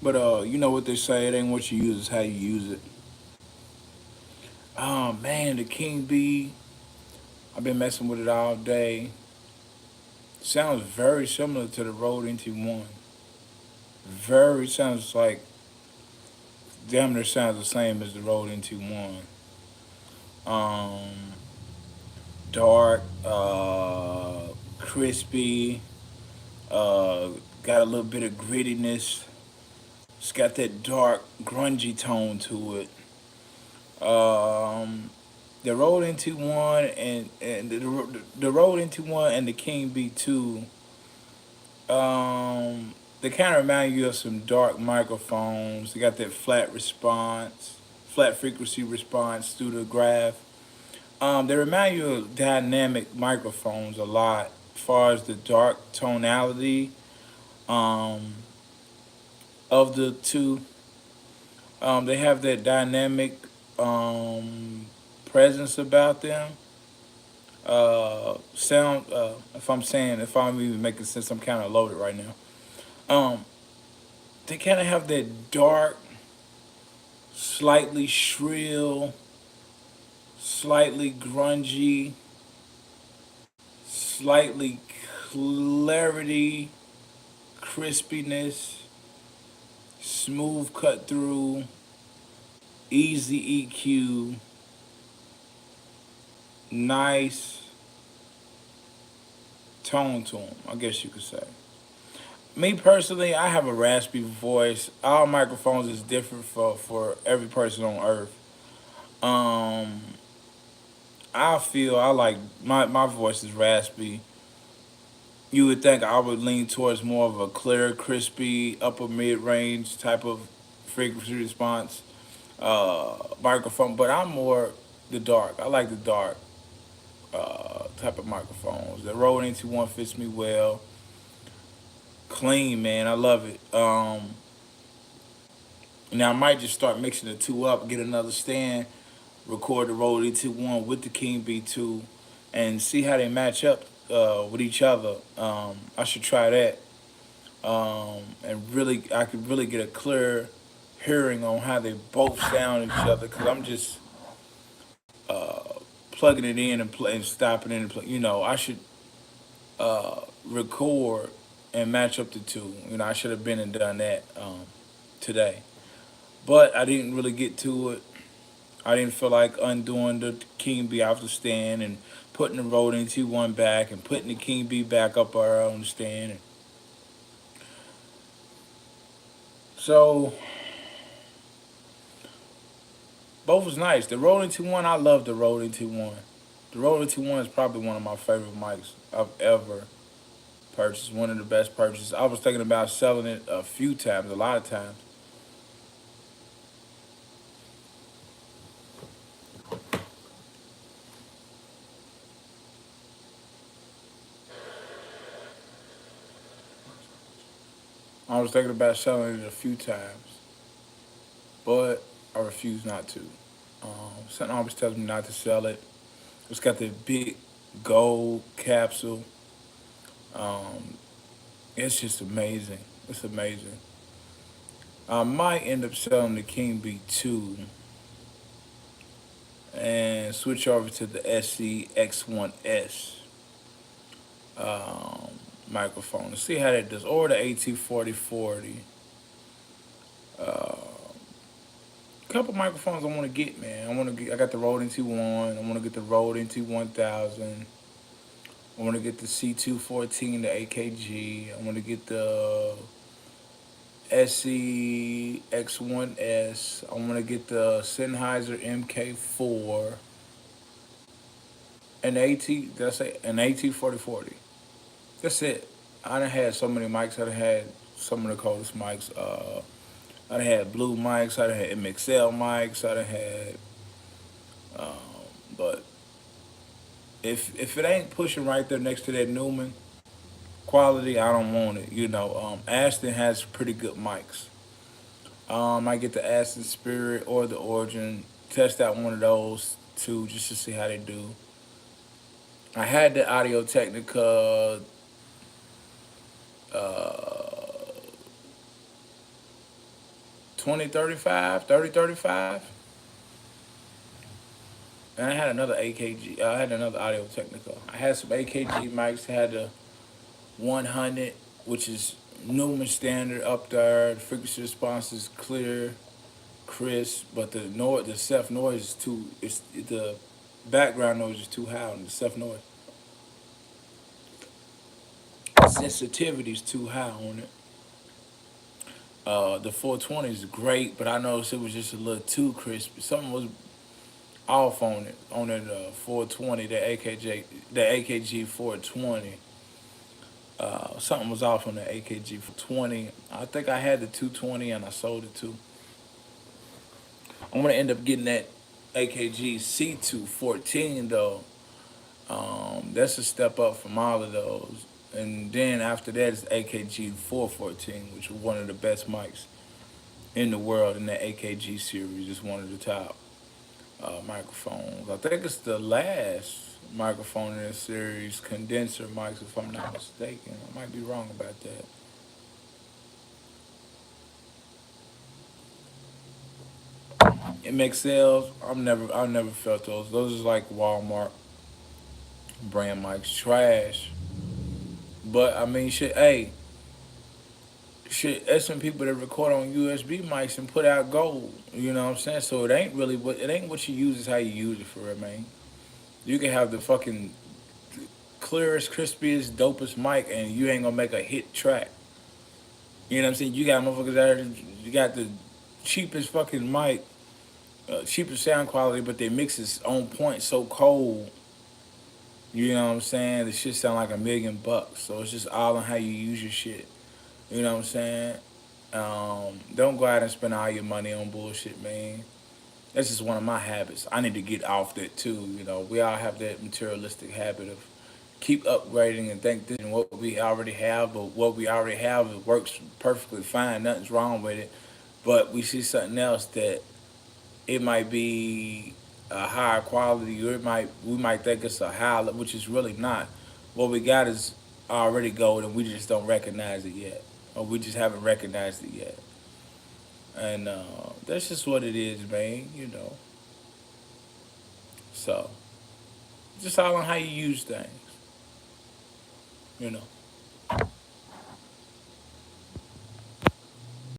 But you know what they say, it ain't what you use, it's how you use it. Oh man, the King Bee. I've been messing with it all day. Sounds very similar to the Rode NT1. Very sounds like damn near sounds the same as the Rode NT1. Um, Dark, crispy, uh, got a little bit of grittiness. It's got that dark, grungy tone to it. Um, the Rode NT1 and the Rode NT1 and the King B2, they kind of remind you of some dark microphones. They got that flat response, flat frequency response through the graph. They remind you of dynamic microphones a lot, as far as the dark tonality um, of the two. They have that dynamic um, presence about them. Sound. If I'm even making sense, I'm kind of loaded right now. Um, they kind of have that dark, slightly shrill, slightly grungy, slightly clarity, crispiness, smooth cut through, easy EQ, nice tone to them, I guess you could say. Me personally, I have a raspy voice. All microphones is different for every person on earth. Um, I feel I like my voice is raspy. You would think I would lean towards more of a clear, crispy, upper mid range type of frequency response microphone, but I'm more the dark. I like the dark type of microphones. The Rode NT1 fits me well. Clean, man. I love it. Now I might just start mixing the two up, get another stand, record the Rode NT1 with the King B2, and see how they match up with each other. I should try that, and really, I could really get a clear hearing on how they both sound each other. Cause I'm just plugging it in and play and stopping it and play. You know, I should record and match up the two. You know, I should have been and done that today, but I didn't really get to it. I didn't feel like undoing the King Bee off the stand and putting the Rode NT1 back and putting the King Bee back up on the stand. And so both was nice. The Rode NT1, I love the Rode NT1. The Rode NT1 is probably one of my favorite mics I've ever purchased. One of the best purchases. I was thinking about selling it a few times, a lot of times. I was thinking about selling it a few times, but I refuse not to. Something always tells me not to sell it. It's got the big gold capsule. Um, it's just amazing. It's amazing. I might end up selling the King B2 and switch over to the SC X1S um, microphone to see how that does, or the AT4040. Couple microphones I want to get, man. I want to get. I got the Rode NT1. I want to get the Rode NT1000. I want to get the C214, the AKG. I want to get the SC X1S. I want to get the Sennheiser MK4 and AT. Did I say an AT4040? That's it. I done had so many mics. I done had some of the coldest mics. I done had blue mics. I done had MXL mics. I done had, but if it ain't pushing right there next to that Newman quality, I don't want it. You know, Aston has pretty good mics. I get the Aston Spirit or the Origin. Test out one of those too, just to see how they do. I had the Audio Technica 2035, 3035. And I had another AKG. I had another Audio Technica. I had some AKG mics. I had the 100, which is Newman standard up there. The frequency response is clear, crisp, but the self noise is too. It's the background noise is too high on the self noise. Sensitivity is too high on it. The 420 is great, but I noticed it was just a little too crisp. Something was off on it 420, the AKG 420. Something was off on the AKG 420. I think I had the 220 and I sold it too. I'm gonna end up getting that AKG C214 though. That's a step up from all of those. And then after that is AKG 414, which was one of the best mics in the world in the AKG series. It's one of the top microphones. I think it's the last microphone in this series, condenser mics, if I'm not mistaken. I might be wrong about that. MXLs, I've never felt those. Those is like Walmart brand mics, trash. But I mean, shit. Hey, shit. There's some people that record on USB mics and put out gold. You know what I'm saying? So it ain't what you use, is how you use it for it, man. You can have the fucking clearest, crispiest, dopest mic, and you ain't gonna make a hit track. You know what I'm saying? You got motherfuckers out there. You got the cheapest fucking mic, cheapest sound quality, but their mix is on point, so cold. You know what I'm saying? The shit sound like $1,000,000. So it's just all on how you use your shit. You know what I'm saying? Don't go out and spend all your money on bullshit, man. That's just one of my habits. I need to get off that too. You know, we all have that materialistic habit of keep upgrading and think this and what we already have, but what we already have, it works perfectly fine. Nothing's wrong with it. But we see something else that it might be a higher quality, or we might think it's a high, which is really not. What we got is already gold, and we just don't recognize it yet, or we just haven't recognized it yet. And that's just what it is, man. You know. So just all on how you use things. You know.